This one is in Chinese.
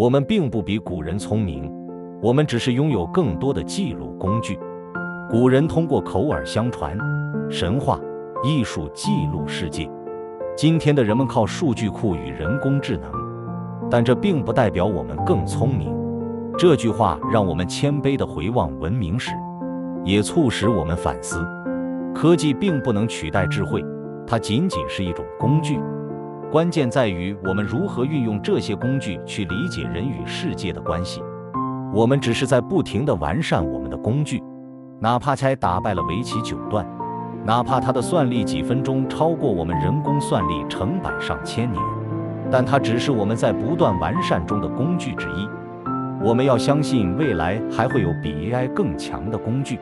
我们并不比古人聪明，我们只是拥有更多的记录工具。古人通过口耳相传、神话、艺术记录世界，今天的人们靠数据库与人工智能，但这并不代表我们更聪明。这句话让我们谦卑地回望文明史，也促使我们反思：科技并不能取代智慧，它仅仅是一种工具。关键在于我们如何运用这些工具去理解人与世界的关系。我们只是在不停地完善我们的工具，哪怕才打败了围棋9段，哪怕它的算力几分钟超过我们人工算力成百上千年，但它只是我们在不断完善中的工具之一。我们要相信未来还会有比 AI 更强的工具。